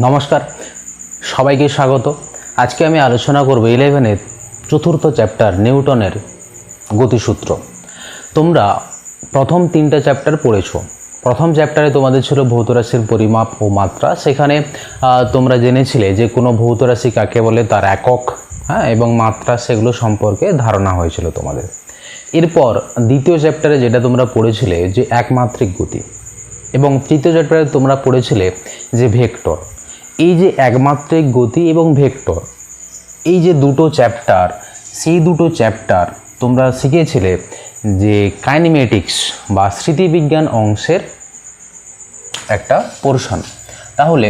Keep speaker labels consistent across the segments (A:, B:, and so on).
A: নমস্কার, সবাইকে স্বাগত। আজকে আমি আলোচনা করব 11-এর চতুর্থ চ্যাপ্টার নিউটনের গতিসূত্র। তোমরা প্রথম 3টা চ্যাপ্টার পড়েছো। প্রথম চ্যাপ্টারে তোমাদের ছিল ভৌত রাশির পরিমাপ ও মাত্রা। সেখানে তোমরা জেনেছিলে যে কোনো ভৌত রাশি কাকে বলে, তার একক এবং মাত্রা, সেগুলো সম্পর্কে ধারণা হয়েছিল তোমাদের। এরপর দ্বিতীয় চ্যাপ্টারে যেটা তোমরা পড়েছিলে যে একমাত্রিক গতি, এবং তৃতীয় চ্যাপ্টারে তোমরা পড়েছিলে যে ভেক্টর। এই যে একমাত্রিক গতি এবং ভেক্টর, এই যে দুটো চ্যাপ্টার, সেই দুটো চ্যাপ্টার তোমরা শিখেছিলে যে কাইনেমেটিক্স বা স্মৃতিবিজ্ঞান অংশের একটা পোর্শন। তাহলে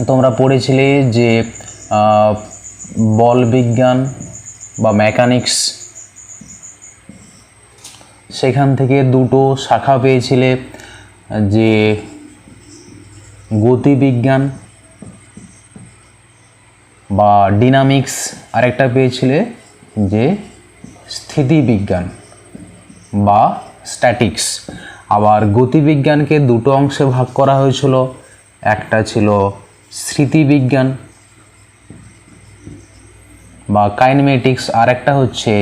A: তোমরা পড়েছিলে যে বল বিজ্ঞান বা মেকানিক্স, সেখান থেকে দুটো শাখা পেয়েছিলে, যে গতিবিজ্ঞান বা ডিনামিক্স, আরেকটা পেয়েছিলে যে স্থিতিবিজ্ঞান বা স্ট্যাটিক্স। আবার গতিবিজ্ঞানকে দুটো অংশে ভাগ করা হয়েছিল, একটা ছিল স্মৃতিবিজ্ঞান বা কাইনেমেটিক্স, আর একটা হচ্ছে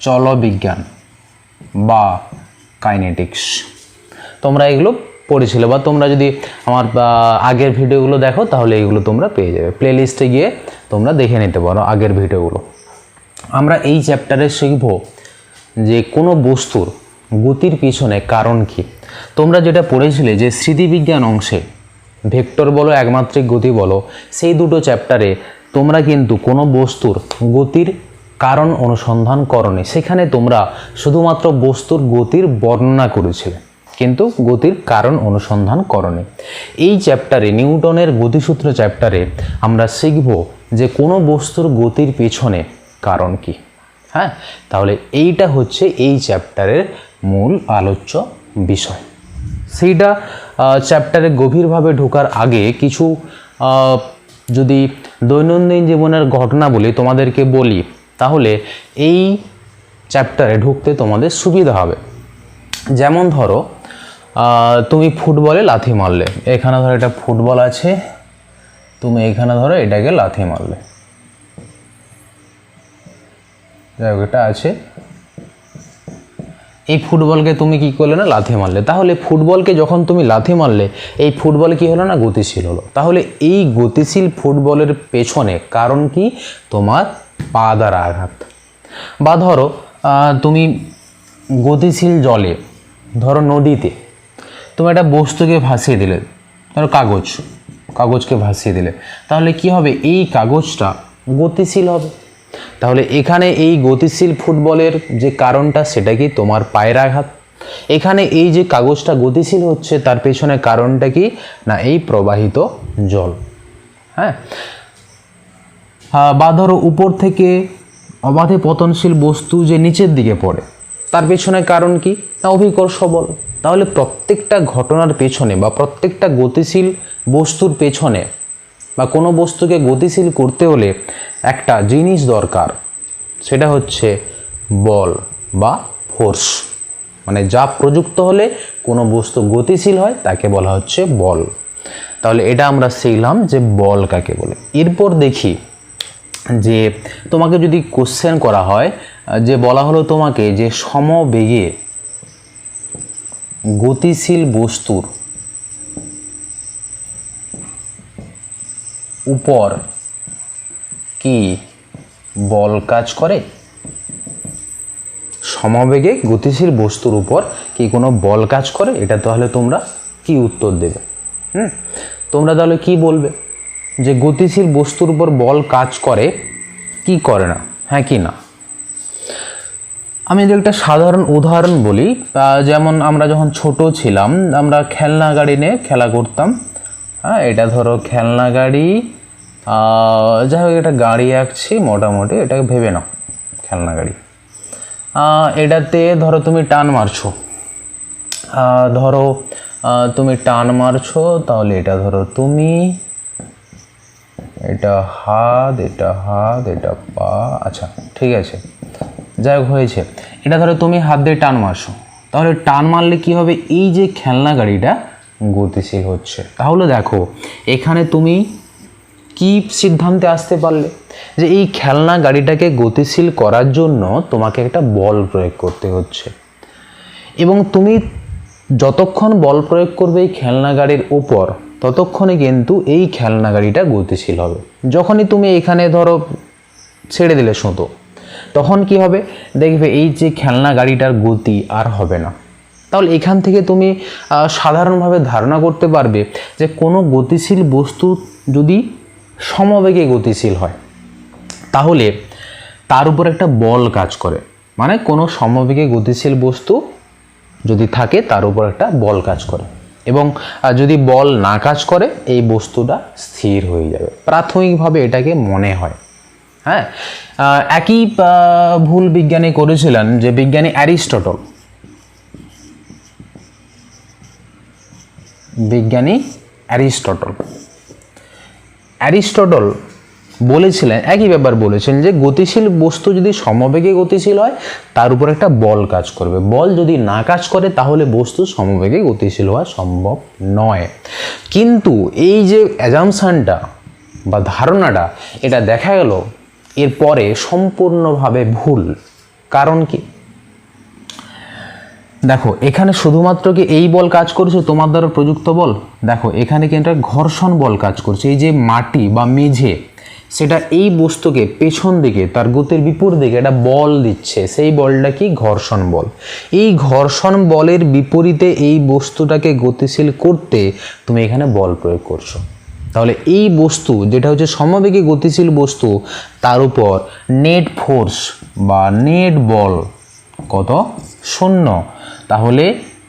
A: চলবিজ্ঞান বা কাইনেটিক্স। তোমরা এগুলো পড়েছিলে, বা তোমরা যদি আমার আগের ভিডিওগুলো দেখো তাহলে এগুলো তোমরা পেয়ে যাবে। প্লেলিস্টে গিয়ে তোমরা দেখে নিতে পারো আগের ভিডিওগুলো। আমরা এই চ্যাপ্টারে শিখব যে কোনো বস্তুর গতির পিছনে কারণ কি। তোমরা যেটা পড়েছিলে যে স্মৃতিবিজ্ঞান অংশে ভেক্টর বলো, একমাত্রিক গতি বলো, সেই দুটো চ্যাপ্টারে তোমরা কিন্তু কোনো বস্তুর গতির কারণ অনুসন্ধান করোনি। সেখানে তোমরা শুধুমাত্র বস্তুর গতির বর্ণনা করেছিলে, কিন্তু গতির কারণ অনুসন্ধান করোনি। এই চ্যাপ্টারে, নিউটনের গতিসূত্র চ্যাপ্টারে, আমরা শিখব যে কোনো বস্তুর গতির পেছনে কারণ কি। তাহলে এইটা হচ্ছে এই চ্যাপ্টারের মূল আলোচ্য বিষয়। সেইটা চ্যাপ্টারে গভীরভাবে ঢোকার আগে কিছু যদি দৈনন্দিন জীবনের ঘটনা বলি, তোমাদেরকে বলি, তাহলে এই চ্যাপ্টারে ঢুকতে তোমাদের সুবিধা হবে। যেমন ধরো, তুমি ফুটবলে লাথি মারলে, এখানে ধরো এটা ফুটবল আছে, তুমি এখানে ধরো এটাকে লাথি মারলে, যাই হোক এটা আছে, এই ফুটবলকে তুমি কি করলে না, লাথি মারলে। তাহলে ফুটবলকে যখন তুমি লাথি মারলে, এই ফুটবল কি হলো না, গতিশীল হলো। তাহলে এই গতিশীল ফুটবলের পেছনে কারণ কি, তোমার পা দ্বারা আঘাত। বা ধরো তুমি গতিশীল জলে, ধরো নদীতে তুমি একটা বস্তুকে ভাসিয়ে দিলে, ধরো কাগজকে ভাসিয়ে দিলে, তাহলে কি হবে, এই কাগজটা গতিশীল হবে। তাহলে এখানে এই গতিশীল ফুটবলের যে কারণটা, সেটা কি, তোমার পায়ের আঘাত। এখানে এই যে কাগজটা গতিশীল হচ্ছে, তার পেছনে কারণটা কি না, এই প্রবাহিত জল। বা ধরো উপর থেকে অবাধে পতনশীল বস্তু যে নিচের দিকে পড়ে, তার পেছনে কারণ কি না, অভিকর্ষ বল। তাহলে প্রত্যেকটা ঘটনার পেছনে বা প্রত্যেকটা গতিশীল বস্তুর পেছনে বা কোনো বস্তুকে গতিশীল করতে হলে একটা জিনিস দরকার, সেটা হচ্ছে বল বা ফোর্স। মানে যা প্রযুক্ত হলে কোনো বস্তু গতিশীল হয় তাকে বলা হচ্ছে বল। তাহলে এটা আমরা শিখলাম যে বল কাকে বলে। এরপর দেখি যে তোমাকে যদি কোশ্চেন করা হয়, যে বলা হলো তোমাকে যে সমবেগে গতিশীল বস্তুর উপর কি বল কাজ করে, সমবেগে গতিশীল বস্তুর উপর কি কোনো বল কাজ করে, এটা তাহলে তোমরা কি উত্তর দেবে? তোমরা তাহলে কি বলবে যে গতিশীল বস্তুর উপর বল কাজ করে কি করে না, হ্যাঁ কি না? আমি যে একটা সাধারণ উদাহরণ বলি, যেমন আমরা যখন ছোট ছিলাম, আমরা খেলনা গাড়ি নিয়ে খেলা করতাম। এটা ধরো খেলনা গাড়ি, যাই হোক একটা গাড়ি আঁকছি, মোটামুটি এটাকে ভেবে নাও খেলনা গাড়ি। এটাতে ধরো তুমি টান মারছো, তাহলে এটা ধরো তুমি, এটা হাত, এটা পা, আচ্ছা ঠিক আছে, যাই হোক হয়েছে। এটা ধরো তুমি হাত দিয়ে টান মারছো, তাহলে টান মারলে কি হবে, এই যে খেলনা গাড়িটা গতিশীল হচ্ছে। তাহলে দেখো এখানে তুমি কি সিদ্ধান্তে আসতে পারলে যে এই খেলনা গাড়িটাকে গতিশীল করার জন্য তোমাকে একটা বল প্রয়োগ করতে হচ্ছে, এবং তুমি যতক্ষণ বল প্রয়োগ করবে এই খেলনা গাড়ির উপর ততক্ষণে কিন্তু এই খেলনা গাড়িটা গতিশীল হবে। যখনই তুমি এখানে ধরো ছেড়ে দিলে সুতো, তখন কি হবে দেখবে এই যে খেলনা গাড়িটার গতি আর হবে না। তাহলে এখান থেকে তুমি সাধারণভাবে ধারণা করতে পারবে যে কোনো গতিশীল বস্তু যদি সমবেগে গতিশীল হয় তাহলে তার উপর একটা বল কাজ করে, মানে কোনো সমবেগে গতিশীল বস্তু যদি থাকে তার উপর একটা বল কাজ করে, এবং যদি বল না কাজ করে এই বস্তুটা স্থির হয়ে যাবে। প্রাথমিকভাবে এটাকে মনে হয়। হ্যাঁ, একই ভুল বিজ্ঞানী করেছিলেন যে বিজ্ঞানী অ্যারিস্টটল বলেছিলেন, একই ব্যাপার বলেছেন যে গতিশীল বস্তু যদি সমবেগে গতিশীল হয় তার উপর একটা বল কাজ করবে, বল যদি না কাজ করে তাহলে বস্তু সমবেগে গতিশীল হওয়া সম্ভব নয়। কিন্তু এই যে অ্যাজাম্পশনটা বা ধারণাটা, এটা দেখা গেল এরপরে সম্পূর্ণভাবে ভুল। কারণ কি, দেখো এখানে শুধুমাত্র কি এই বল কাজ করছে তোমার দ্বারা প্রযুক্ত বল? দেখো এখানে কিন্তু ঘর্ষণ বল কাজ করছে। এই যে মাটি বা মেঝে সেটা এই বস্তুকে পেছন দিকে তার গতির বিপরীত দিকে একটা বল দিচ্ছে, সেই বলটা কি ঘর্ষণ বল। এই ঘর্ষণ বলের বিপরীতে এই বস্তুটাকে গতিশীল করতে তুমি এখানে বল প্রয়োগ করছো। তাহলে এই বস্তু যেটা হচ্ছে সমবেগে গতিশীল বস্তু তার উপর নেট ফোর্স বা নেট বল কত? 0। তাহলে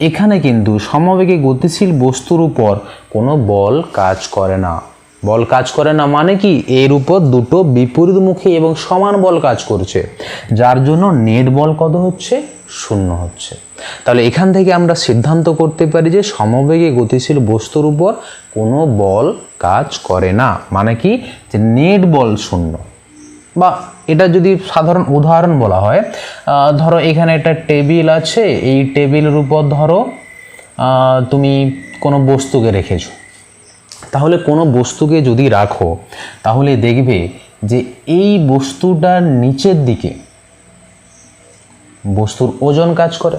A: এখানে কিন্তু সমবেগে গতিশীল বস্তুর উপর কোনো বল কাজ করে না। বল কাজ করে না মানে কি, এর উপর দুটো বিপরীতমুখী এবং সমান বল কাজ করছে, যার জন্য নেট বল কত হচ্ছে? 0 হচ্ছে। তাহলে এখান থেকে আমরা সিদ্ধান্ত করতে পারি যে সমবেগে গতিশীল বস্তুর উপর কোনো বল কাজ করে না, মানে কি যে নেট বল 0। বা এটা যদি সাধারণ উদাহরণ বলা হয়, ধরো এখানে একটা টেবিল আছে, এই টেবিলের উপর ধরো তুমি কোনো বস্তুকে রেখেছো। তাহলে কোনো বস্তুকে যদি রাখো তাহলে দেখবে যে এই বস্তুটার নিচের দিকে বস্তুর ওজন কাজ করে,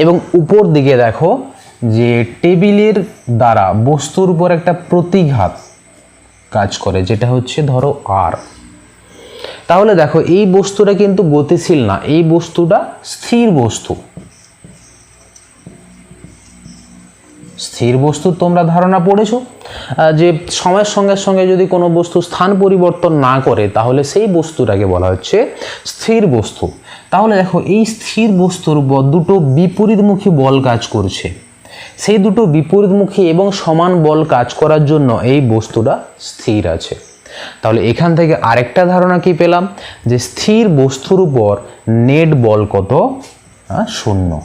A: এবং উপর দিকে দেখো যে টেবিলের দ্বারা বস্তুর উপর একটা প্রতিঘাত কাজ করে, যেটা হচ্ছে ধরো আর। তাহলে দেখো এই বস্তুটা কিন্তু গতিশীল না, এই বস্তুটা স্থির বস্তু। স্থির বস্তু তোমরা ধারণা পড়েছো যে সময়ের সঙ্গে সঙ্গে যদি কোনো বস্তু স্থান পরিবর্তন না করে তাহলে সেই বস্তুটাকে বলা হচ্ছে স্থির বস্তু। তাহলে দেখো এই স্থির বস্তুর উপর দুটো বিপরীতমুখী বল কাজ করছে, সেই দুটো বিপরীতমুখী এবং সমান বল কাজ করার জন্য এই বস্তুটা স্থির আছে। তাহলে এখান থেকে আরেকটা ধারণা কি পেলাম যে স্থির বস্তুর উপর নেট বল কত? 0।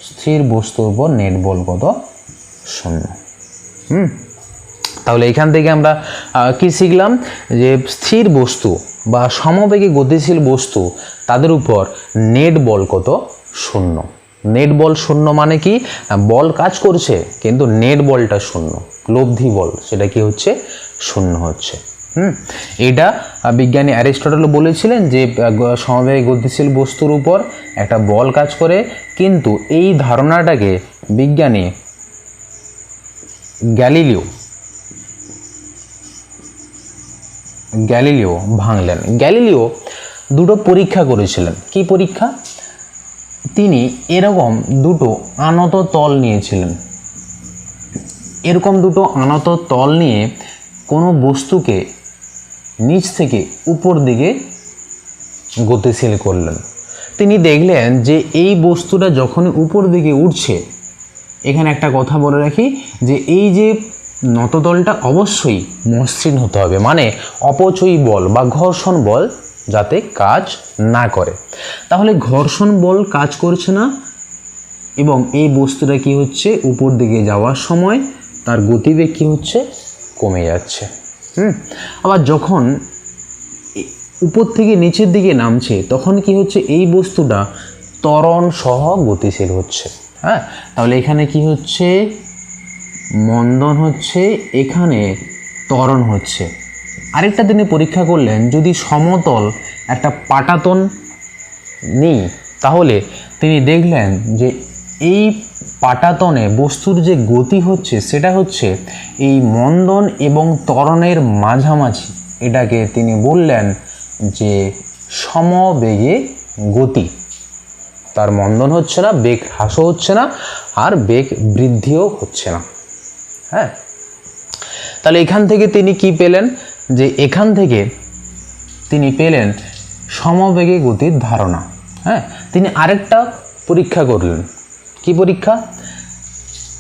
A: স্থির বস্তুর উপর নেট বল কত? 0। তাহলে এখান থেকে আমরা কি শিখলাম যে স্থির বস্তু বা সমবেগে গতিশীল বস্তু তাদের উপর নেট বল কত? 0। নেট বল 0 মানে কি, বল কাজ করছে কিন্তু নেট বলটা 0, লব্ধি বল সেটা কি হচ্ছে? 0 হচ্ছে। এটা বিজ্ঞানী অ্যারিস্টটল বলেছিলেন যে সমবেগে গতিশীল বস্তুর উপর একটা বল কাজ করে, কিন্তু এই ধারণাটাকে বিজ্ঞানী গ্যালিলিও ভাঙলেন। গ্যালিলিও দুটো পরীক্ষা করেছিলেন। কি পরীক্ষা? তিনি এরকম দুটো আনত তল নিয়েছিলেন। এরকম দুটো আনত তল নিয়ে কোনো বস্তুকে নিচ থেকে উপর দিকে গতিশীল করলেন। তিনি দেখলেন যে এই বস্তুটা যখনই উপর দিকে উঠছে, এখানে একটা কথা বলে রাখি যে এই যে নততলটা অবশ্যই মসৃণ হতে হবে, মানে অপচয়ী বল বা ঘর্ষণ বল যাতে কাজ না করে। তাহলে ঘর্ষণ বল কাজ করছে না এবং এই বস্তুটা কি হচ্ছে, উপর দিকে যাওয়ার সময় তার গতিবেগ কি হচ্ছে, কমে যাচ্ছে। আবার যখন উপর থেকে নিচের দিকে নামছে তখন কি হচ্ছে, এই বস্তুটা ত্বরণ সহ গতিশীল হচ্ছে। হ্যাঁ, তাহলে এখানে কি হচ্ছে, মন্দন হচ্ছে, এখানে ত্বরণ হচ্ছে। আরেকটা তিনি পরীক্ষা করলেন, যদি সমতল একটা পাটাতন নিই তাহলে তিনি দেখলেন যে এই পাটাতনে বস্তুর যে গতি হচ্ছে সেটা হচ্ছে এই মন্দন এবং ত্বরণের মাঝামাঝি। এটাকে তিনি বললেন যে সমবেগে গতি। তার মন্দন হচ্ছে না, বেগ হ্রাসও হচ্ছে না, আর বেগ বৃদ্ধিও হচ্ছে না। হ্যাঁ, তাহলে এখান থেকে তিনি কি পেলেন, যে এখান থেকে তিনি পেলেন সমবেগে গতির ধারণা। হ্যাঁ, তিনি আরেকটা পরীক্ষা করলেন। কি পরীক্ষা?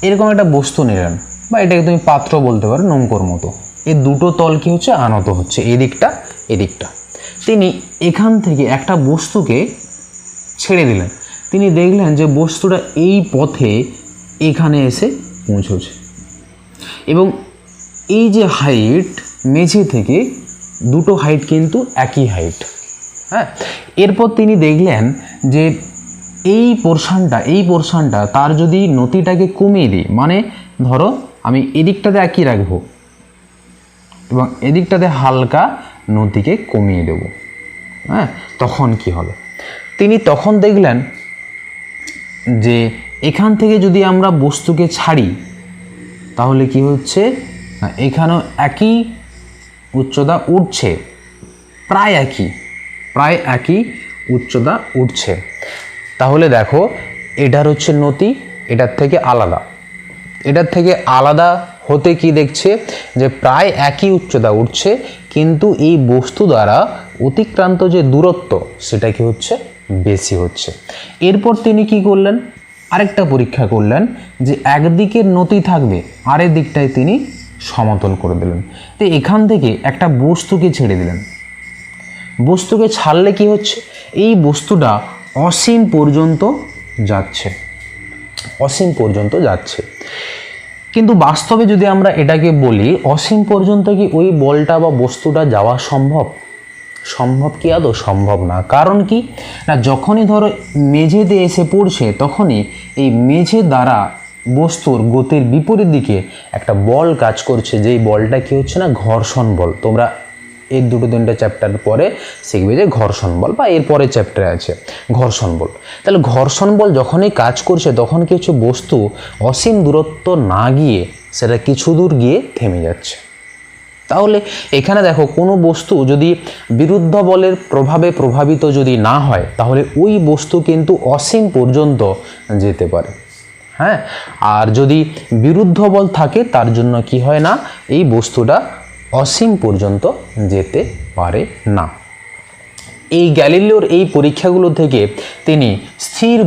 A: এরকম একটা বস্তু নিলেন, বা এটাকে তুমি পাত্র বলতে পারো, নৌকোর মতো। এই দুটো তল কি হচ্ছে, আনত হচ্ছে, এদিকটা এদিকটা। তিনি এখান থেকে একটা বস্তুকে ছেড়ে দিলেন। তিনি দেখলেন যে বস্তুটা এই পথে এখানে এসে পৌঁছছে, এবং এই যে হাইট, মেঝে থেকে দুটো হাইট কিন্তু একই হাইট। হ্যাঁ, এরপর তিনি দেখলেন যে এই পোর্শনটা তার যদি নতিটাকে কমিয়ে দিই, মানে ধরো আমি এদিকটাতে একই রাখবো এবং এদিকটাতে হালকা নতিকে কমিয়ে দেব, হ্যাঁ, তখন কি হলো? তিনি তখন দেখলেন যে এখান থেকে যদি আমরা বস্তুকে ছাড়ি তাহলে কি হচ্ছে, এখানেও একই উচ্চতা উঠছে, প্রায় একই উচ্চতা উঠছে। তাহলে দেখো, এটার হচ্ছে নতি, এটার থেকে আলাদা হতে কি দেখছে, যে প্রায় একই উচ্চতা উঠছে, কিন্তু এই বস্তু দ্বারা অতিক্রান্ত যে দূরত্ব সেটা কি হচ্ছে, বেশি হচ্ছে। এরপর তিনি কি করলেন, আরেকটা পরীক্ষা করলেন, যে একদিকের নতি থাকবে, আরেক দিকটায় তিনি সমতল করে দিলেন। তো এখান থেকে একটা বস্তুকে ছেড়ে দিলেন। বস্তুকে ছাড়লে কি হচ্ছে, এই বস্তুটা অসীম পর্যন্ত যাচ্ছে। কিন্তু বাস্তবে যদি আমরা এটাকে বলি, অসীম পর্যন্ত কি ওই বলটা বা বস্তুটা যাওয়া সম্ভব কি আদৌ? সম্ভব না। কারণ কি না, যখনই ধরো মেঝেতে এসে পড়ছে, তখনই এই মেঝে দ্বারা বস্তুর গতির বিপরীত দিকে একটা বল কাজ করছে, যেই বলটা কি হচ্ছে না, ঘর্ষণ বল। তোমরা এই দুটো তিনটে চ্যাপ্টার পরে শিখবে যে ঘর্ষণ বল, বা এরপরে চ্যাপ্টারে আছে ঘর্ষণ বল। তাহলে ঘর্ষণ বল যখনই কাজ করছে, তখন কি হচ্ছে, বস্তু অসীম দূরত্ব না গিয়ে সেটা কিছু দূর গিয়ে থেমে যাচ্ছে। তাহলে এখানে দেখো, কোনো বস্তু যদি বিরুদ্ধ বলের প্রভাবে প্রভাবিত যদি না হয়, তাহলে ওই বস্তু কিন্তু অসীম পর্যন্ত যেতে পারে। হ্যাঁ, আর যদি বিরুদ্ধ বল থাকে, তার জন্য কি হয় না, এই বস্তুটা অসীম পর্যন্ত যেতে পারে না। এই গ্যালিলিওর এই পরীক্ষাগুলো থেকে তিনি স্থির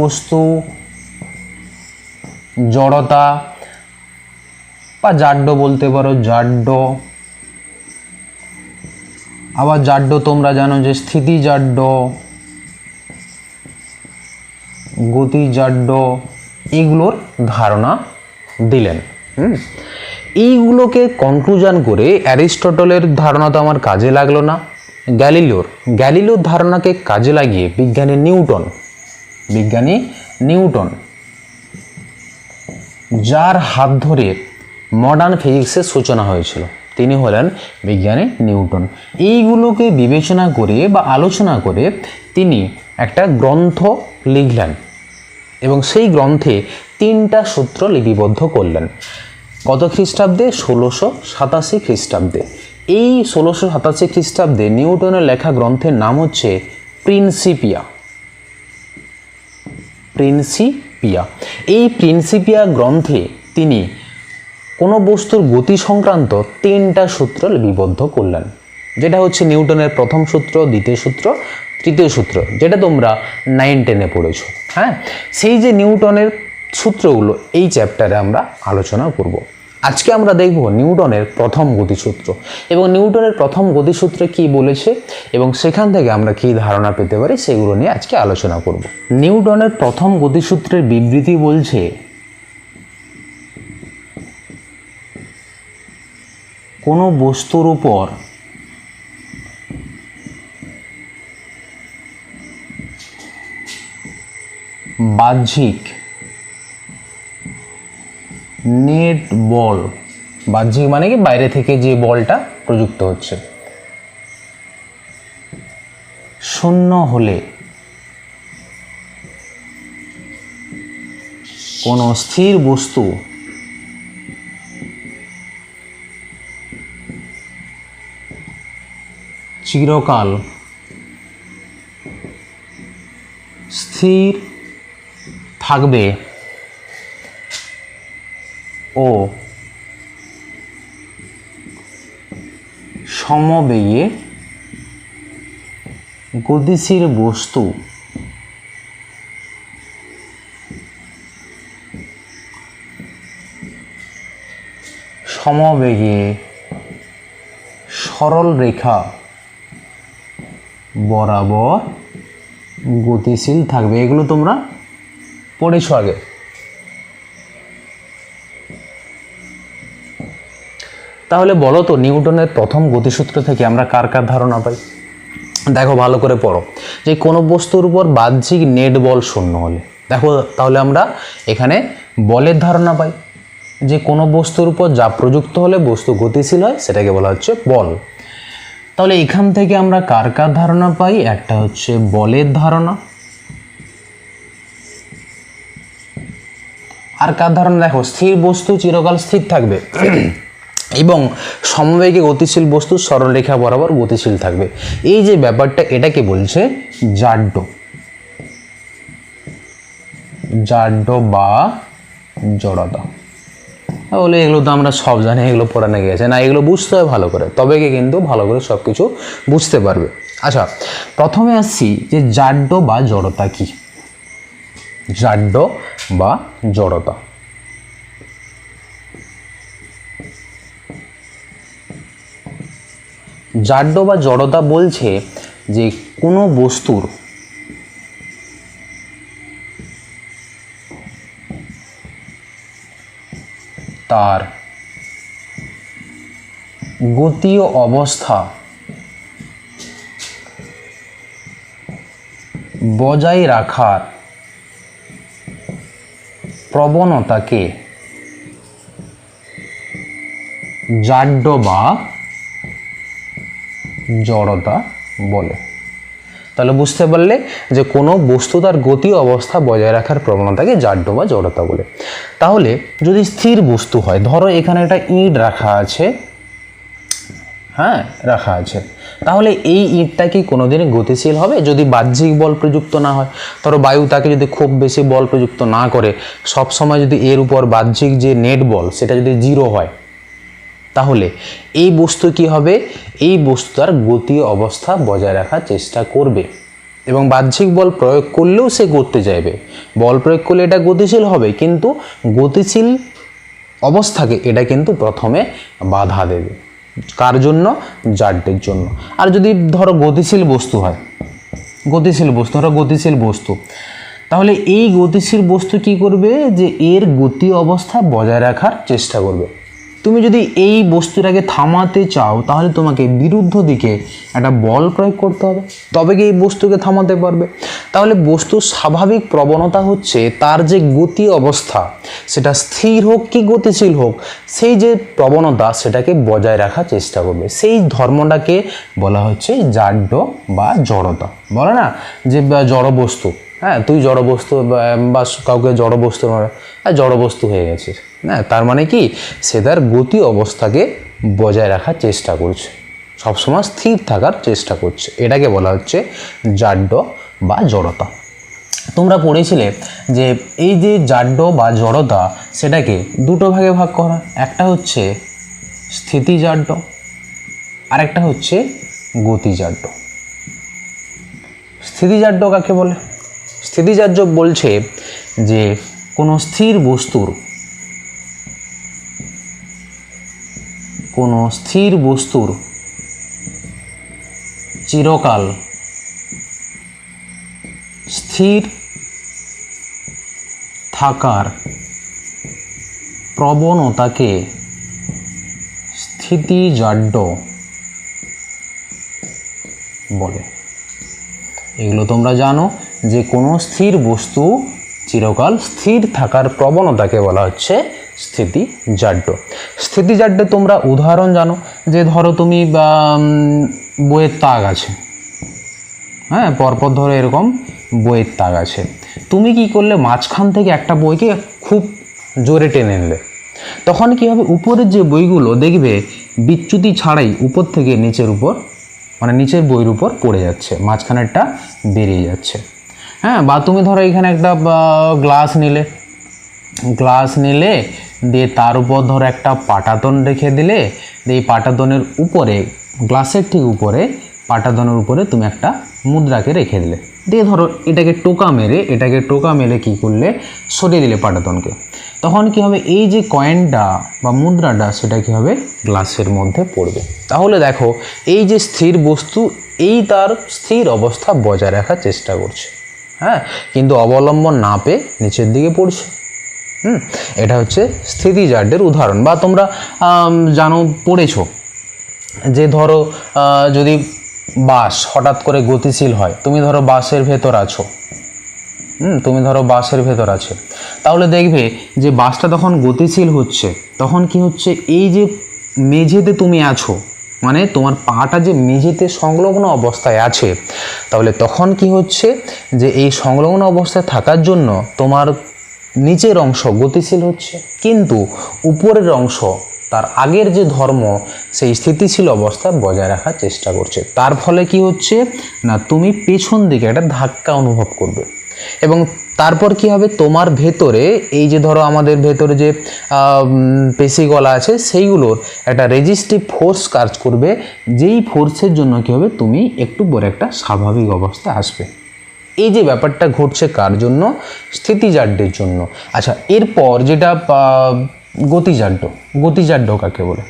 A: বস্তু, জড়তা বা জাড্য বলতে পারো, আবার জাড্য তোমরা জানো যে স্থিতি জাড্য, গতি জাড্য, এগুলোর ধারণা দিলেন। এইগুলোকে কনক্লুশন করে অ্যারিস্টটলের ধারণা তো আমার কাজে লাগলো না। গ্যালিলিওর ধারণাকে কাজে লাগিয়ে বিজ্ঞানী নিউটন, যার হাত ধরে মডার্ন ফিজিক্সের সূচনা হয়েছিল, তিনি হলেন বিজ্ঞানী নিউটন। এইগুলোকে বিবেচনা করে বা আলোচনা করে তিনি একটা গ্রন্থ লিখলেন, এবং সেই গ্রন্থে 3টা সূত্র লিপিবদ্ধ করলেন। কত খ্রিস্টাব্দে? 1687 খ্রিস্টাব্দে। এই 1687 খ্রিস্টাব্দে নিউটনের লেখা গ্রন্থের নাম হচ্ছে প্রিন্সিপিয়া। এই প্রিন্সিপিয়া গ্রন্থে তিনি কোনো বস্তুর গতি সংক্রান্ত 3টা সূত্র লিপিবদ্ধ করলেন, যেটা হচ্ছে নিউটনের প্রথম সূত্র, দ্বিতীয় সূত্র, তৃতীয় সূত্র, যেটা তোমরা 9-10-এ পড়েছো। হ্যাঁ, সেই যে নিউটনের সূত্রগুলো এই চ্যাপ্টারে আমরা আলোচনা করব। আজকে আমরা দেখব নিউটনের প্রথম গতিসূত্র, এবং নিউটনের প্রথম গতিসূত্রে কি বলেছে এবং সেখান থেকে আমরা কি ধারণা পেতে পারি, সেগুলো নিয়ে আজকে আলোচনা করব। নিউটনের প্রথম গতিসূত্রের বিবৃতি বলছে, কোনো বস্তুর উপর বাহ্যিক নেট বল, বাহ্যিক মানে কি বাইরে থেকে যে বলটা প্রযুক্ত হচ্ছে, শূন্য হলে কোনো স্থির বস্তু চিরকাল স্থির থাকবে ও সমবেগে গতিশীল বস্তু সমবেগে সরল রেখা বরাবর গতিশীল থাকবে। এগুলো তোমরা পড়েছো আগে। তাহলে বলো তো নিউটনের প্রথম গতিসূত্র থেকে আমরা কার কার ধারণা পাই? দেখো ভালো করে পড়ো, যে কোনো বস্তুর উপর বাহ্যিক নেট বল শূন্য হলে, দেখো তাহলে আমরা এখানে বলের ধারণা পাই, যে কোনো বস্তুর উপর যা প্রযুক্ত হলে বস্তু গতিশীল হয় সেটাকে বলা হচ্ছে বল। তাহলে এখান থেকে আমরা কার কার ধারণা পাই? একটা হচ্ছে বলের ধারণা, আর কার ধারণা? দেখো স্থির বস্তু চিরকাল স্থির থাকবে এবং সমবেগে গতিশীল বস্তু সরলরেখা বরাবর গতিশীল থাকবে। এই যে ব্যাপারটা, এটাকে বলছে জাড্য, জাড্য বা জড়তা। তাহলে এগুলো তো আমরা সব জানি, এগুলো পড়ানো গেছে না, এগুলো বুঝতে হয় ভালো করে, তবে কি কিন্তু ভালো করে সব কিছু বুঝতে পারবে। আচ্ছা, প্রথমে আসছি যে জাড্য বা জড়তা কি। জাড্য বা জড়তা, জাড্য বা জড়তা বলছে যে কোনো বস্তুর তার গতীয় অবস্থা বজায় রাখার প্রবণতাকে জাড্য বা জড়তা বলে। তাহলে বুঝতে পারলে যে কোনো বস্তু তার গতীয় অবস্থা বজায় রাখার প্রবণতাকে জাড্য বা জড়তা বলে। তাহলে যদি স্থির বস্তু হয়, ধরো এখানে একটা ইট রাখা আছে, হ্যাঁ রাখা আছে, তাহলে এই ইটটা কি কোনোদিনই গতিশীল হবে যদি বাহ্যিক বল প্রযুক্ত না হয়? ধরো বায়ু তাকে যদি খুব বেশি বল প্রযুক্ত না করে, সব সময় যদি এর উপর বাহ্যিক যে নেট বল সেটা যদি জিরো হয়, তাহলে এই বস্তু কি হবে? এই বস্তু তার গতীয় অবস্থা বজায় রাখার চেষ্টা করবে এবং বাহ্যিক বল প্রয়োগ করলেও সে করতে চাইবে। বল প্রয়োগ করলে এটা গতিশীল হবে, কিন্তু গতিশীল অবস্থাকে এটা কিন্তু প্রথমে বাধা দেবে। কার জন্য? জাড্যের জন্য। আর যদি ধরো গতিশীল বস্তু হয়, গতিশীল বস্তু, ধরো গতিশীল বস্তু, তাহলে এই গতিশীল বস্তু কি করবে? যে এর গতি অবস্থা বজায় রাখার চেষ্টা করবে। তুমি যদি এই বস্তুটাকে থামাতে চাও, তাহলে তোমাকে বিরুদ্ধ দিকে একটা বল প্রয়োগ করতে হবে, তবে কি এই বস্তুকে থামাতে পারবে। তাহলে বস্তুর স্বাভাবিক প্রবণতা হচ্ছে তার যে গতি অবস্থা, সেটা স্থির হোক কি গতিশীল হোক, সেই যে প্রবণতা সেটাকে বজায় রাখার চেষ্টা করবে। সেই ধর্মটাকে বলা হচ্ছে জাড্য বা জড়তা। বলে না যে জড় বস্তু, হ্যাঁ তুই জড় বস্তু বা কাউকে জড় বস্তু জড় বস্তু হয়ে গেছিস, হ্যাঁ তার মানে কি সে তার গতি অবস্থাকে বজায় রাখার চেষ্টা করছে, সবসময় স্থির থাকার চেষ্টা করছে। এটাকে বলা হচ্ছে জাড্য বা জড়তা। তোমরা পড়েছিলে যে এই যে জাড্য বা জড়তা সেটাকে দুটো ভাগে ভাগ করা, একটা হচ্ছে স্থিতিজাড্য আর একটা হচ্ছে গতিজাড্য। স্থিতিজাড্য কাকে বলে? স্থিতিজাড্য বলছে যে কোনো স্থির বস্তুর চিরকাল স্থির থাকার প্রবণতাকে স্থিতিজাড্য বলে। এগুলো তোমরা জানো যে কোনো স্থির বস্তু চিরকাল স্থির থাকার প্রবণতাকে বলা হচ্ছে স্থিতিজাড্য। স্থিতিজাড্যে তোমরা উদাহরণ জানো, যে ধরো তুমি বইয়ের তাক আছে, হ্যাঁ, পরপর ধরো এরকম বইয়ের তাক আছে, তুমি কি করলে মাঝখান থেকে একটা বইকে খুব জোরে টেনে নিলে, তখন কি হবে, উপরের যে বইগুলো দেখবে বিচ্যুতি ছাড়াই উপর থেকে নিচের উপর, মানে নিচের বইয়ের উপর পড়ে যাচ্ছে, মাঝখানেরটা বেরিয়ে যাচ্ছে। হ্যাঁ, বা তুমি ধরো এখানে একটা গ্লাস নিলে দিয়ে তার উপর ধরো একটা পাটাতন রেখে দিলে, দিয়ে এই পাটাতনের উপরে, গ্লাসের ঠিক উপরে পাটাতনের উপরে তুমি একটা মুদ্রাকে রেখে দিলে, দিয়ে ধরো এটাকে টোকা মেরে কী করলে, সরিয়ে দিলে পাটাতনকে, তখন কি হবে, এই যে কয়েনটা বা মুদ্রাটা সেটা কী হবে, গ্লাসের মধ্যে পড়বে। তাহলে দেখো এই যে স্থির বস্তু, এই তার স্থির অবস্থা বজায় রাখার চেষ্টা করছে, হ্যাঁ, কিন্তু অবলম্বন না পেয়ে নিচের দিকে পড়ছে। এটা হচ্ছে স্থিতিজাড্যের উদাহরণ। বা তোমরা জানো, পড়েছো যে ধরো যদি বাস হঠাৎ করে গতিশীল হয়, তুমি ধরো বাসের ভেতর আছো, তাহলে দেখবে যে বাসটা তখন গতিশীল হচ্ছে, তখন কি হচ্ছে, এই যে মেঝেতে তুমি আছো, মানে তোমার পাটা যে মেঝেতে সংলগ্ন অবস্থায় আছে, তাহলে তখন কি হচ্ছে, যে এই সংলগ্ন অবস্থায় থাকার জন্য তোমার নিচের অংশ গতিশীল হচ্ছে, কিন্তু উপরের অংশ তার আগের যে ধর্ম সেই স্থিতিশীল অবস্থা বজায় রাখার চেষ্টা করছে। তার ফলে কি হচ্ছে না, তুমি পেছন দিকে একটা ধাক্কা অনুভব করবে, এবং তারপর কি হবে, তোমার ভেতরে এই যে ধরো আমাদের ভেতরে যে পেশিগলা আছে সেইগুলোর একটা রেজিস্টিভ ফোর্স কাজ করবে, যেই ফোর্সের জন্য কি হবে, তুমি একটু পরে একটা স্বাভাবিক অবস্থায় আসবে। এই যে ব্যাপারটা ঘটছে কার জন্য, স্থিতিজাড্যের জন্য। আচ্ছা, এরপর যেটা গতিজাড্য কাকে বলে?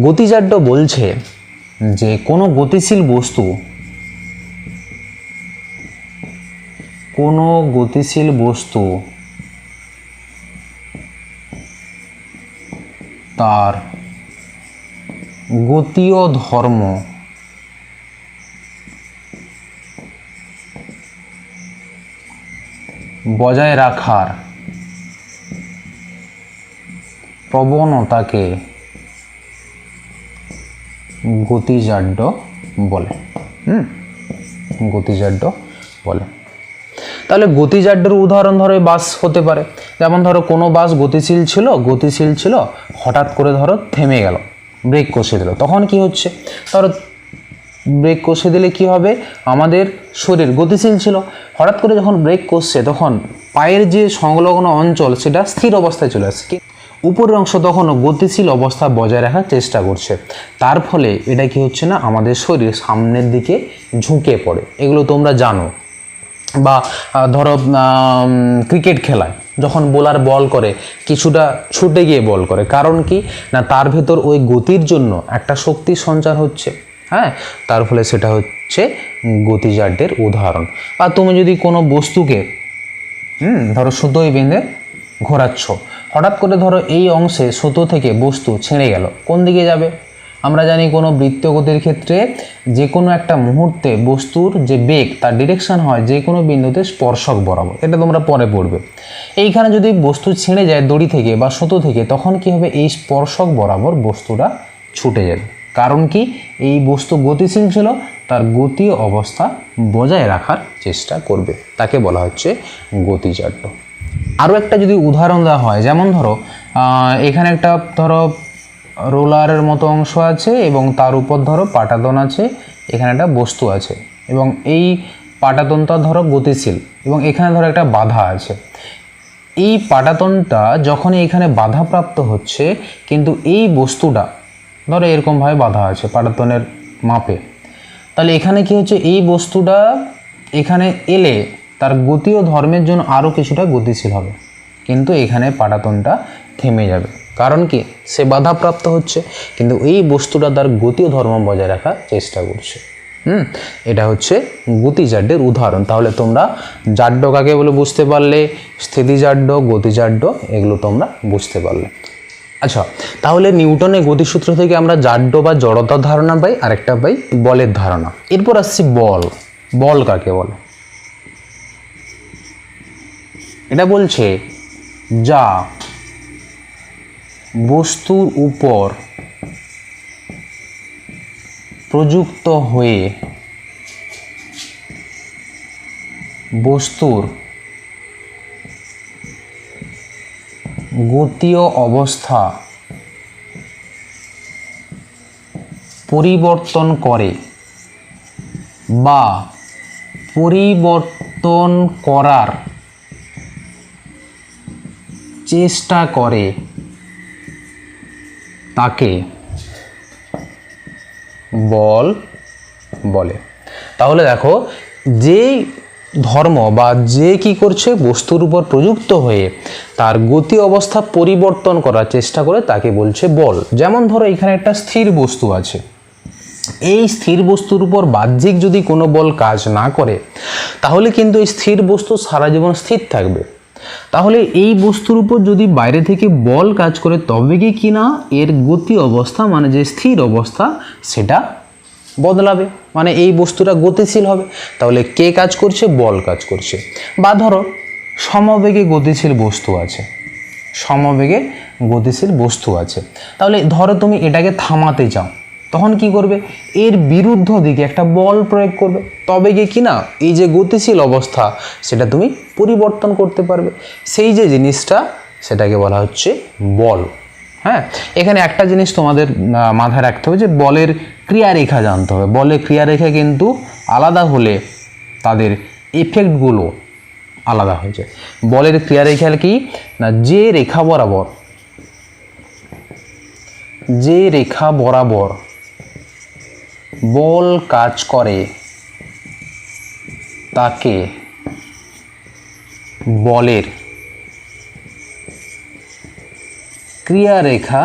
A: গতিজাড্য বলছে যে কোনো গতিশীল বস্তু তার গতীয় ধর্ম বজায় রাখার প্রবণতাকে গতিজাড্য বলে। তাহলে গতিজাড্যের উদাহরণ ধরো বাস হতে পারে, যেমন ধরো কোনো বাস গতিশীল ছিল, হঠাৎ করে ধরো থেমে গেল, ব্রেক কষে দিল, তখন কি হচ্ছে, ধরো ব্রেক কষে দিলে কি হবে, আমাদের শরীর গতিশীল ছিল, হঠাৎ করে যখন ব্রেক কষছে তখন পায়ের যে সংলগ্ন অঞ্চল সেটা স্থির অবস্থায় চলে আসছে, উপরের অংশ তখনও গতিশীল অবস্থা বজায় রাখার চেষ্টা করছে। তার ফলে এটা কি হচ্ছে না, আমাদের শরীর সামনের দিকে ঝুঁকে পড়ে। এগুলো তোমরা জানো। বা ধরো ক্রিকেট খেলায় যখন বোলার বল করে, কিছুটা ছুটে গিয়ে বল করে, কারণ কি না, তার ভেতর ওই গতির জন্য একটা শক্তি সঞ্চার হচ্ছে, হ্যাঁ, তার ফলে সেটা হচ্ছে গতিজাড্যের উদাহরণ। বা তুমি যদি কোনো বস্তুকে ধরো সুতোয় বেঁধে ঘোরাচ্ছ, হঠাৎ করে ধরো এই অংশে সুতো থেকে বস্তু ছিঁড়ে গেল, কোন দিকে যাবে? আমরা জানি কোনো বৃত্তীয় গতির ক্ষেত্রে যে কোনো একটা মুহূর্তে বস্তুর যে বেগ তার ডিরেকশন হয় যে কোনো বিন্দুতে স্পর্শক বরাবর, এটা তোমরা পরে পড়বে। এইখানে যদি বস্তু ছিঁড়ে যায় দড়ি থেকে বা সুতো থেকে, তখন কি হবে, এই স্পর্শক বরাবর বস্তুটা ছুটে যাবে, কারণ কি এই বস্তু গতিশীল ছিল, তার গতীয় অবস্থা বজায় রাখার চেষ্টা করবে, তাকে বলা হচ্ছে গতিজাড্য। আরও একটা যদি উদাহরণ দেওয়া হয়, যেমন ধরো এখানে একটা ধরো রোলারের মতো অংশ আছে এবং তার উপর ধরো পাটাতন আছে, এখানে একটা বস্তু আছে এবং এই পাটাতনটা ধরো গতিশীল এবং এখানে ধরো একটা বাধা আছে। এই পাটাতনটা যখনই এখানে বাধাপ্রাপ্ত হচ্ছে, কিন্তু এই বস্তুটা ধরো এরকমভাবে বাধা আছে পাটাতনের মাপে, তাহলে এখানে কি হচ্ছে, এই বস্তুটা এখানে এলে তার গতীয় ধর্মের জন্য আরও কিছুটা গতিশীল হবে, কিন্তু এখানে পাটাতনটা থেমে যাবে, কারণ কি সে বাধাপ্রাপ্ত হচ্ছে, কিন্তু এই বস্তুটা তার গতীয় ধর্ম বজায় রাখার চেষ্টা করছে। এটা হচ্ছে গতিজাড্যের উদাহরণ। তাহলে তোমরা জাড্য কাকে বলে বুঝতে পারলে, স্থিতিজাড্য, গতিজাড্য, এগুলো তোমরা বুঝতে পারলে। আচ্ছা, তাহলে নিউটনের গতিসূত্র থেকে আমরা জাড্য বা জড়তার ধারণা পাই, আরেকটা পাই বলের ধারণা। এরপর আসছি বল কাকে বলে। এটা বলছে যা বস্তুর উপর প্রযুক্ত হয়ে বস্তুর গতীয় অবস্থা পরিবর্তন করে বা পরিবর্তন করার চেষ্টা করে তাকে বল বলে। তাহলে দেখো, যে ধর্ম বা যে কি করছে বস্তুর উপর প্রযুক্ত হয়ে তার গতি অবস্থা পরিবর্তন করার চেষ্টা করে তাকে বলছে বল। যেমন ধরো এখানে একটা স্থির বস্তু আছে, এই স্থির বস্তুর উপর বাহ্যিক যদি কোনো বল কাজ না করে তাহলে কিন্তু এই স্থির বস্তু সারা জীবন স্থির থাকবে। তাহলে এই বস্তুর উপর যদি বাইরে থেকে বল কাজ করে তবে কি না এর গতি অবস্থা মানে যে স্থির অবস্থা সেটা বদলাবে, মানে এই বস্তুটা গতিশীল হবে। তাহলে কে কাজ করছে? বল কাজ করছে। বা ধরো সমবেগে গতিশীল বস্তু আছে, সমবেগে গতিশীল বস্তু আছে, তাহলে ধরো তুমি এটাকে থামাতে চাও, তখন কি করবে? এর বিরুদ্ধ দিকে একটা বল প্রয়োগ করবে, তবে গিয়ে কি না এই যে গতিশীল অবস্থা সেটা তুমি পরিবর্তন করতে পারবে। সেই যে জিনিসটা সেটাকে বলা হচ্ছে বল। হ্যাঁ, এখানে একটা জিনিস তোমাদের মাথায় রাখতে হবে যে বলের ক্রিয়ারেখা জানতে হবে। বলের ক্রিয়ারেখা কিন্তু আলাদা হলে তাদের এফেক্টগুলো আলাদা হয়ে যায়। বলের ক্রিয়ারেখা কি না, যে রেখা বরাবর বল কাজ করে তাকে বলের ক্রিয়ারেখা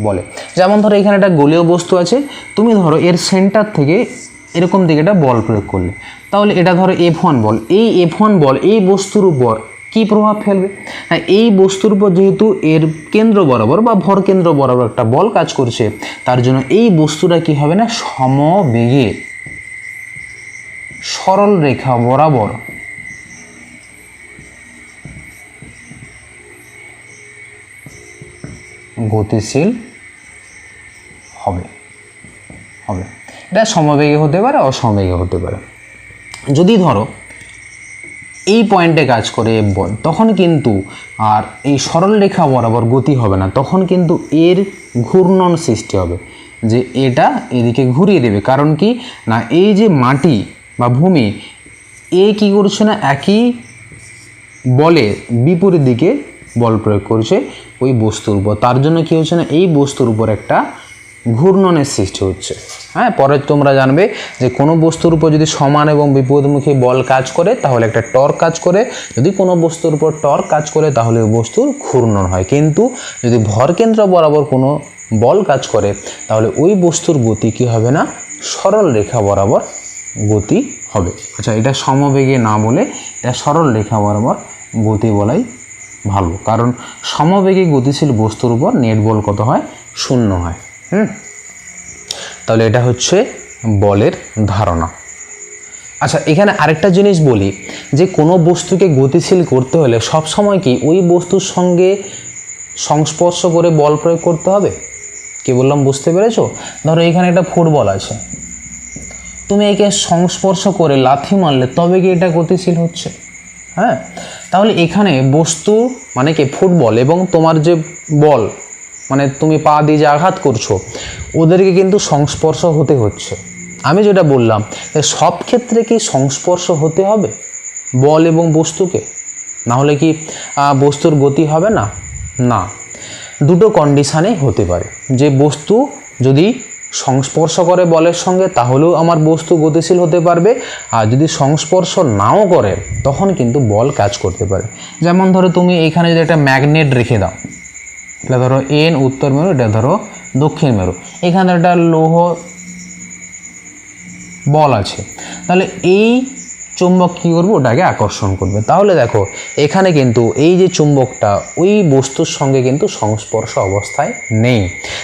A: বলে। যেমন ধরো এখানে একটা গোলীয় বস্তু আছে, তুমি ধরো এর সেন্টার থেকে এরকম দিকে একটা বল প্রয়োগ করলে, তাহলে এটা ধরো F1 বল। এই F1 বল এই বস্তুর উপর কি প্রভাব ফেলবে? হ্যাঁ, এই বস্তুর উপর যেহেতু এর কেন্দ্র বরাবর বা ভর কেন্দ্র বরাবর একটা বল কাজ করছে, তার জন্য এই বস্তুটা কি হবে না সমবেগে সরল রেখা বরাবর গতিশীল হবে। এটা সমবেগে হতে পারে, অসমবেগে হতে পারে। যদি ধরো এই পয়েন্টে কাজ করে এফ বল, তখন কিন্তু আর এই সরল রেখা বরাবর গতি হবে না, তখন কিন্তু এর ঘূর্ণন সৃষ্টি হবে, যে এটা এদিকে ঘুরিয়ে দেবে। কারণ কি না, এই যে মাটি বা ভূমি এ কি করছে না একই বলে বিপরীত দিকে বল প্রয়োগ করছে ওই বস্তুর উপর, তার জন্য কি হচ্ছে না এই বস্তুর উপর একটা ঘূর্ণনের সৃষ্টি হচ্ছে। হ্যাঁ, পরে তোমরা জানবে যে কোনো বস্তুর উপর যদি সমান এবং বিপরীতমুখী বল কাজ করে তাহলে একটা টর্ক কাজ করে, যদি কোনো বস্তুর উপর টর্ক কাজ করে তাহলে ওই বস্তুর ঘূর্ণন হয়। কিন্তু যদি ভরকেন্দ্র বরাবর কোনো বল কাজ করে তাহলে ওই বস্তুর গতি কি হবে না সরল রেখা বরাবর গতি হবে। আচ্ছা, এটা সমবেগে না বলে এটা সরল রেখা বরাবর গতি বলাই ভালো, কারণ সমবেগে গতিশীল বস্তুর উপর নেট বল কত হয়? 0 হয়। তাহলে এটা হচ্ছে বলের ধারণা। আচ্ছা, এখানে আরেকটা জিনিস বলি যে কোনো বস্তুকে গতিশীল করতে হলে সবসময় কি ওই বস্তুর সঙ্গে সংস্পর্শ করে বল প্রয়োগ করতে হবে? কি বললাম বুঝতে পেরেছো? ধরো এখানে একটা ফুটবল আছে, তুমি একে সংস্পর্শ করে লাথি মারলে তবে কি এটা গতিশীল হচ্ছে? হ্যাঁ, তাহলে এখানে বস্তু মানে কি ফুটবল এবং তোমার যে বল মানে তুমি পা দিয়ে যে আঘাত করছো ওদেরকে কিন্তু সংস্পর্শ হতে হচ্ছে। আমি যেটা বললাম সব ক্ষেত্রে কি সংস্পর্শ হতে হবে বল এবং বস্তুকে, না হলে কি বস্তুর গতি হবে না? না, দুটো কন্ডিশানে হতে পারে। যে বস্তু যদি সংস্পর্শ করে বলের সঙ্গে তাহলেও আমার বস্তু গতিশীল হতে পারবে, আর যদি সংস্পর্শ নাও করে তখন কিন্তু বল কাজ করতে পারে। যেমন ধরো তুমি এখানে যদি একটা ম্যাগনেট রেখে দাও, এটা ধরো এন উত্তর মেরু, এটা ধরো দক্ষিণ মেরু, এখানে একটা লৌহ বল আছে, তাহলে এই চুম্বক কী করবে ওটাকে আকর্ষণ করবে। তাহলে দেখো এখানে কিন্তু এই যে চুম্বকটা ওই বস্তুর সঙ্গে কিন্তু সংস্পর্শ অবস্থায় নেই।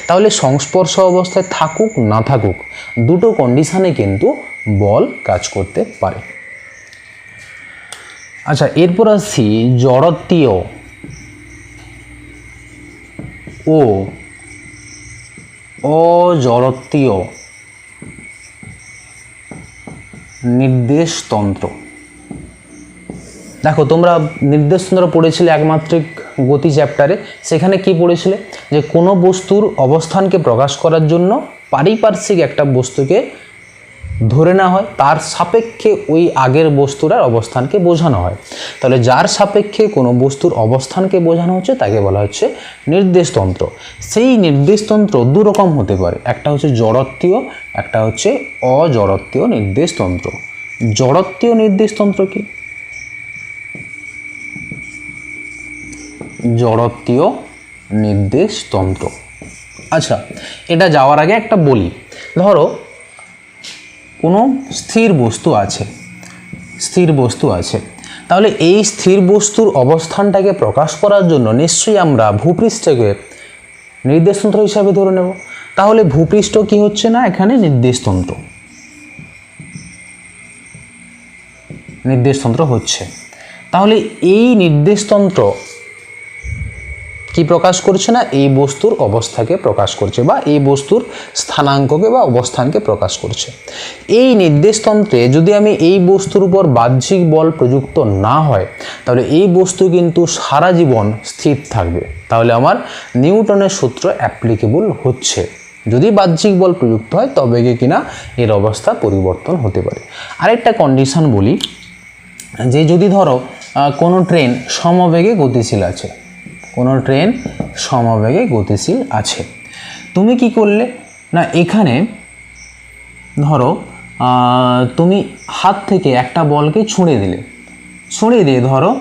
A: তাহলে সংস্পর্শ অবস্থায় থাকুক না থাকুক দুটো কন্ডিশানে কিন্তু বল কাজ করতে পারে। আচ্ছা, এরপর আসছি জড়ত্বীয় ও অজড়ত্বীয় নির্দেশতন্ত্র। দেখো, তোমরা নির্দেশতন্ত্র পড়েছিলে একমাত্রিক গতি চ্যাপ্টারে। সেখানে কি পড়েছিলে, যে কোনো বস্তুর অবস্থানকে প্রকাশ করার জন্য পারিপার্শ্বিক একটা বস্তুকে ধরে নেওয়া হয়, তার সাপেক্ষে ওই আগের বস্তুটার অবস্থানকে বোঝানো হয়। তাহলে যার সাপেক্ষে কোনো বস্তুর অবস্থানকে বোঝানো হচ্ছে তাকে বলা হচ্ছে নির্দেশতন্ত্র। সেই নির্দেশতন্ত্র দু রকম হতে পারে, একটা হচ্ছে জড়ত্বীয়, একটা হচ্ছে অজড়ত্বীয় নির্দেশতন্ত্র। জড়ত্বীয় নির্দেশতন্ত্র কি? জড়ত্বীয় নির্দেশতন্ত্র। আচ্ছা, এটা যাওয়ার আগে একটা বলি। ধরো কোনো স্থির বস্তু আছে, তাহলে এই স্থির বস্তুর অবস্থানটাকে প্রকাশ করার জন্য নিশ্চয়ই আমরা ভূপৃষ্ঠকে নির্দেশতন্ত্র হিসাবে ধরে নেব। তাহলে ভূপৃষ্ঠ কি হচ্ছে না, এখানে নির্দেশতন্ত্র হচ্ছে। তাহলে এই নির্দেশতন্ত্র কি প্রকাশ করছে না, এই বস্তুর অবস্থাকে প্রকাশ করছে, বা এই বস্তুর স্থানাঙ্ককে বা অবস্থানকে প্রকাশ করছে। এই নির্দেশতন্ত্রে যদি আমি এই বস্তুর উপর বাহ্যিক বল প্রযুক্ত না হয়, তাহলে এই বস্তু কিন্তু সারা জীবন স্থির থাকবে। তাহলে আমার নিউটনের সূত্র অ্যাপ্লিকেবল হচ্ছে। যদি বাহ্যিক বল প্রযুক্ত হয় তবে গিয়ে কিনা এর অবস্থা পরিবর্তন হতে পারে। আরেকটা কন্ডিশন বলি, যে যদি ধরো কোনো ট্রেন সমবেগে গতিশীল আছে, তুমি কি করলে না, এখানে ধরো তুমি হাত থেকে একটা বলকে ছুঁড়ে দিয়ে ধরো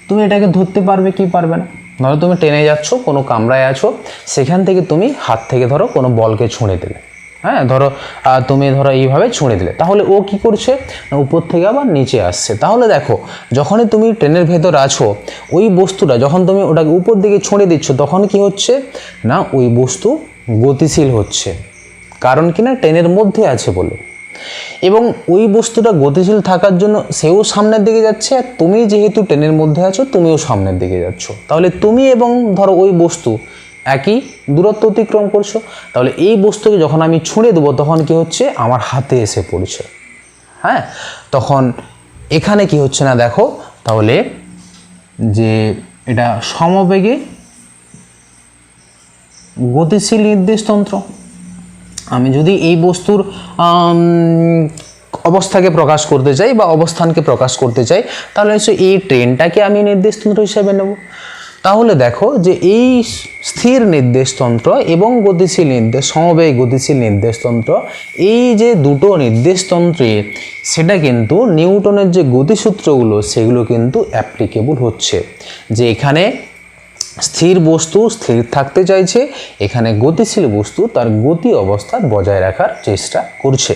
A: তুমি এটাকে ধরতে পারবে কি পারবে না। ধরো তুমি ট্রেনে যাচ্ছ, কোনো কামরায় আছো, সেখান থেকে তুমি হাত থেকে ধরো কোনো বলকে ছুঁড়ে দিলে। হ্যাঁ, ধরো তুমি এইভাবে ছুঁড়ে দিলে, তাহলে ও কি করছে না, উপর থেকে আবার নিচে আসছে। তাহলে দেখো, যখনই তুমি ট্রেনের ভেতর আছো, ওই বস্তুটা যখন তুমি ওটাকে উপর দিকে ছুঁড়ে দিচ্ছ, তখন কি হচ্ছে না, ওই বস্তু গতিশীল হচ্ছে। কারণ কি না, ট্রেনের মধ্যে আছে বলে। এবং ওই বস্তুটা গতিশীল থাকার জন্য সেও সামনের দিকে যাচ্ছে, আর তুমি যেহেতু ট্রেনের মধ্যে আছো তুমিও সামনের দিকে যাচ্ছ। তাহলে তুমি এবং ধরো ওই বস্তু একই দূরত্ব অতিক্রম করছো। তাহলে এই বস্তুকে যখন আমি ছুঁড়ে দেবো, তখন কি হচ্ছে, আমার হাতে এসে পড়ছে। হ্যাঁ, তখন এখানে কি হচ্ছে না, দেখো তাহলে যে এটা সমবেগে গতিশীল নির্দেশতন্ত্র। আমি যদি এই বস্তুর অবস্থাকে প্রকাশ করতে চাই বা অবস্থানকে প্রকাশ করতে চাই, তাহলে এই ট্রেনটাকে আমি নির্দেশতন্ত্র হিসেবে নেব। তাহলে দেখো যে এই স্থির নির্দেশতন্ত্র এবং সমবেগ গতিশীল নির্দেশতন্ত্র, এই যে দুটো নির্দেশতন্ত্রে, সেটা কিন্তু নিউটনের যে গতিসূত্রগুলো সেগুলো কিন্তু অ্যাপ্লিকেবল হচ্ছে। যে এখানে স্থির বস্তু স্থির থাকতে চাইছে, এখানে গতিশীল বস্তু তার গতি অবস্থা বজায় রাখার চেষ্টা করছে।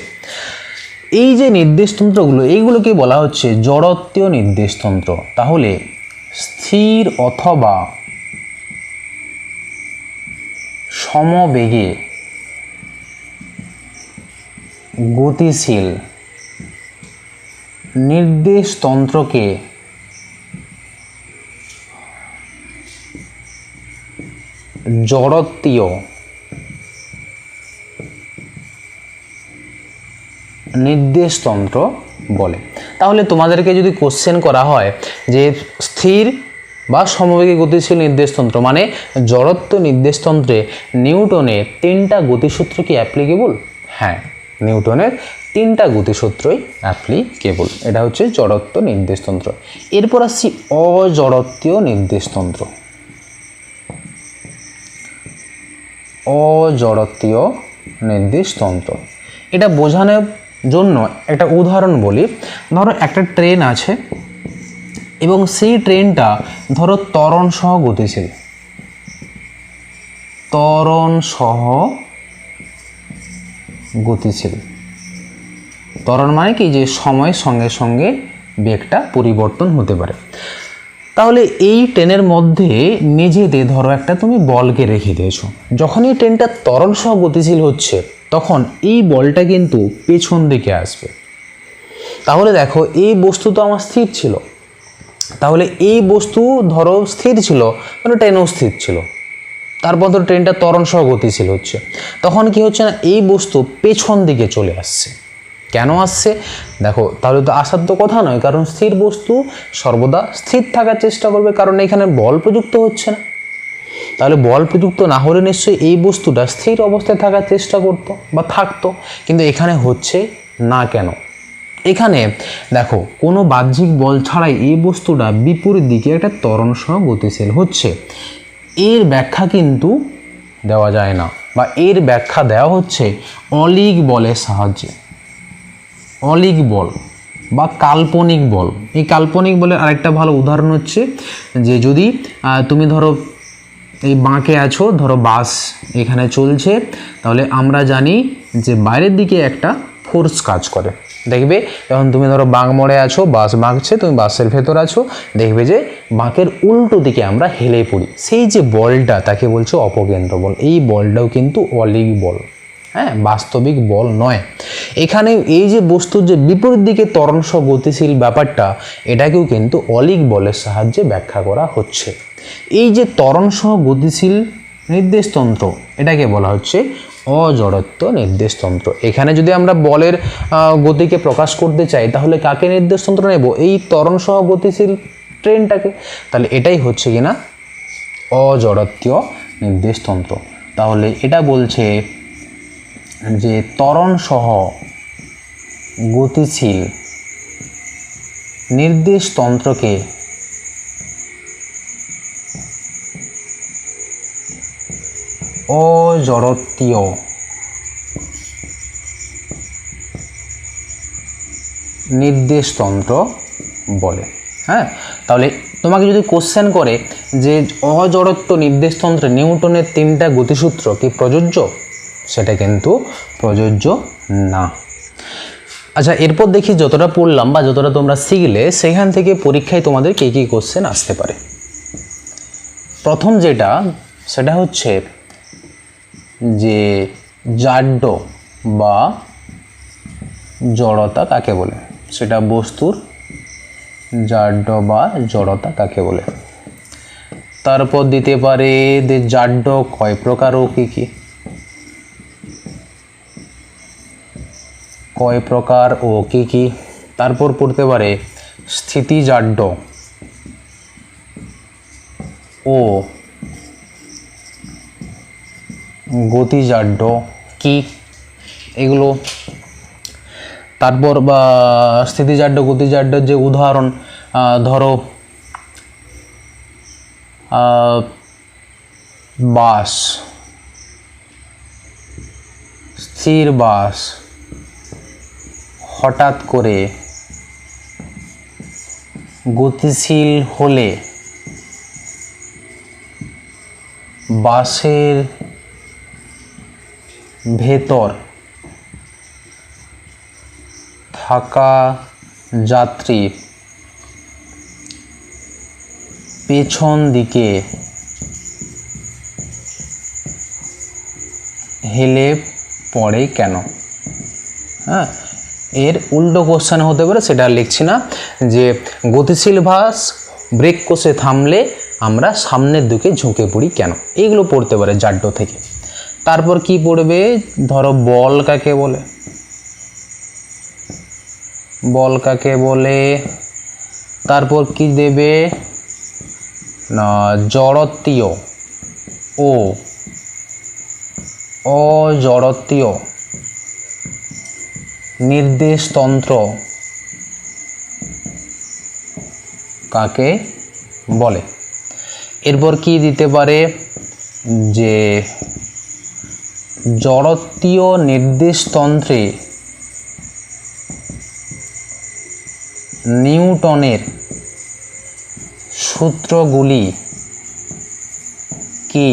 A: এই যে নির্দেশতন্ত্রগুলো, এইগুলোকে বলা হচ্ছে জড়ত্বীয় নির্দেশতন্ত্র। তাহলে স্থির অথবা সমবেগে গতিশীল নির্দেশতন্ত্রকে জড়ত্বীয় নির্দেশতন্ত্র বলে। তাহলে তোমাদেরকে যদি কোশ্চেন করা হয় যে স্থির বা সমবেগী গতিশীল নির্দেশতন্ত্র মানে জড়ত্ব নির্দেশতন্ত্রে নিউটনের 3টা গতিসূত্র কি অ্যাপ্লিকেবল? হ্যাঁ, নিউটনের 3টা গতিসূত্রই অ্যাপ্লিকেবল। এটা হচ্ছে জড়ত্ব নির্দেশতন্ত্র। এরপর আসছি অজড়ত্বীয় নির্দেশতন্ত্র। অজড়ত্বীয় নির্দেশতন্ত্র, এটা বোঝানোর জন্য একটা উদাহরণ বলি। ধরো একটা ট্রেন আছে এবং সেই ট্রেনটা ধরো ত্বরণ সহ গতিশীল। ত্বরণ মানে কি, যে সময়ের সঙ্গে সঙ্গে বেগটা পরিবর্তন হতে পারে। তাহলে এই ট্রেনের মধ্যে মেঝেতে ধরো একটা তুমি বলকে রেখে দিয়েছো। যখন এই ট্রেনটা ত্বরণ সহ গতিশীল হচ্ছে, তখন এই বলটা কিন্তু পেছন দিকে আসবে। তাহলে দেখো, এই বস্তু তো আমার স্থির ছিল, তাহলে এই বস্তু ধরো স্থির ছিল, মানে ট্রেনও স্থির ছিল, তারপর তো ট্রেনটা ত্বরণ সহ গতিশীল হচ্ছে, তখন কি হচ্ছে না এই বস্তু পেছন দিকে চলে আসছে। কেন আসছে দেখো, তাহলে তো আসার তো কথা নয়, কারণ স্থির বস্তু সর্বদা স্থির থাকার চেষ্টা করবে, কারণ এখানে বল প্রযুক্ত হচ্ছে না। তাহলে বল প্রযুক্ত না হলে নিশ্চয়ই এই বস্তুটা স্থির অবস্থায় থাকার চেষ্টা করতো বা থাকতো, কিন্তু এখানে হচ্ছে না। কেন? এখানে দেখো কোনো বাহ্যিক বল ছাড়াই এই বস্তুটা বিপরীত দিকে একটা ত্বরণ সহ গতিশীল হচ্ছে। এর ব্যাখ্যা কিন্তু দেওয়া যায় না, বা এর ব্যাখ্যা দেওয়া হচ্ছে অলিক বলের সাহায্যে। অলিক বল বা কাল্পনিক বল। এই কাল্পনিক বলের আরেকটা ভালো উদাহরণ হচ্ছে যে যদি তুমি ধরো এই বাঁকে আছো, ধরো বাস এখানে চলছে, তাহলে আমরা জানি যে বাইরের দিকে একটা ফোর্স কাজ করে। দেখবে যখন তুমি ধরো বাঁক মোড়ে আছো, বাস বাঁকছে, তুমি বাসের ভেতর আছো, দেখবে যে বাঁকের উল্টো দিকে আমরা হেলে পড়ি, সেই যে বলটা তাকে বলছো অপকেন্দ্র বল। এই বলটাও কিন্তু অলিক বল, হ্যাঁ, বাস্তবিক বল নয়। এখানে এই যে বস্তুর যে বিপরীত দিকে ত্বরণ সহ গতিশীল ব্যাপারটা, এটাকেও কিন্তু অলিক বলের সাহায্যে ব্যাখ্যা করা হচ্ছে। এই যে ত্বরণ সহ গতিশীল নির্দেশতন্ত্র, এটাকে বলা হচ্ছে অজড়ত্ব নির্দেশতন্ত্র। এখানে যদি আমরা বলের গতিকে প্রকাশ করতে চাই, তাহলে কাকে নির্দেশতন্ত্র নেব? এই ত্বরণ সহ গতিশীল ট্রেনটাকে। তাহলে এটাই হচ্ছে কিনা অজড়ত্বীয় নির্দেশতন্ত্র। তাহলে এটা বলছে যে ত্বরণ সহ গতিশীল নির্দেশতন্ত্রকে অজড়ত্বীয় নির্দেশতন্ত্র বলে। হ্যাঁ, তাহলে তোমাকে যদি কোশ্চেন করে যে অজড়ত্ব নির্দেশতন্ত্রে নিউটনের 3টা গতিসূত্র কি প্রযোজ্য, সেটা কিন্তু প্রযোজ্য না। আচ্ছা, এরপর দেখি যতটা পড়লাম বা যতটা তোমরা শিখলে, সেখান থেকে পরীক্ষায় তোমাদের কী কী কোশ্চেন আসতে পারে। প্রথম যেটা, সেটা হচ্ছে যে জাড্য বা জড়তা কাকে বলে, সেটা বস্তুর জাড্য বা জড়তা কাকে বলে। তারপর দিতে পারে যে জাড্য কয় প্রকার ও কী কী, কয় প্রকার ও কী কী। তারপর পড়তে পারে স্থিতিজাড্য ও গতিজাড্য কি, এগুলো। তারপর বা স্থিতিজাড্য গতিজাড্যের যে উদাহরণ, ধরো বাস, স্থির বাস হঠাৎ করে গতিশীল হলে বাসের ভেতর থাকা যাত্রী পেছন দিকে হেলে পড়ে কেন। হ্যাঁ, এর উল্টো কোশ্চেন হতে পারে, সেটা লিখছি না, যে গতিশীল বাস ব্রেক কষে থামলে আমরা সামনের দিকে ঝুঁকে পড়ি কেন, এইগুলো পড়তে পারে জাড্য থেকে। তারপর কি পড়বে, ধরো বল কাকে বলে, বল কাকে বলে। তারপর কি দেবে না, জড়ত্বীয় ও অজড়ত্বীয় নির্দেশতন্ত্র কাকে বলে। এরপর কি দিতে পারে, যে জড়ত্বীয় নির্দেশতন্ত্রে নিউটনের সূত্রগুলি কি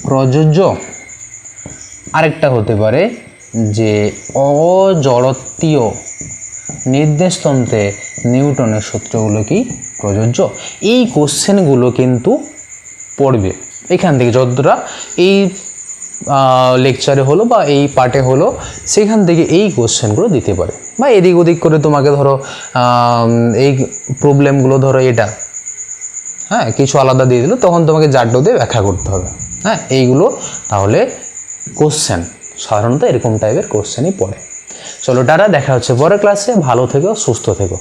A: প্রযোজ্য। আরেকটা হতে পারে যে অজড়ত্বীয় নির্দেশতন্ত্রে নিউটনের সূত্রগুলো কি প্রযোজ্য। এই কোশ্চেনগুলো কিন্তু পড়বে এখান থেকে, যতটা এই লেকচারে হলো বা এই পার্টে হলো, সেখান থেকে এই কোশ্চেনগুলো দিতে পারে। বা এদিক ওদিক করে তোমাকে ধরো এই প্রবলেমগুলো ধরো এটা, হ্যাঁ, কিছু আলাদা দিয়ে দিল, তখন তোমাকে জাড্ডো দিয়ে ব্যাখ্যা করতে হবে। হ্যাঁ, এইগুলো তাহলে কোশ্চেন, সাধারণত এরকম টাইপের কোশ্চেনই পড়ে। চলো টাটা, দেখা হচ্ছে পরের ক্লাসে। ভালো থেকো, সুস্থ থেকো।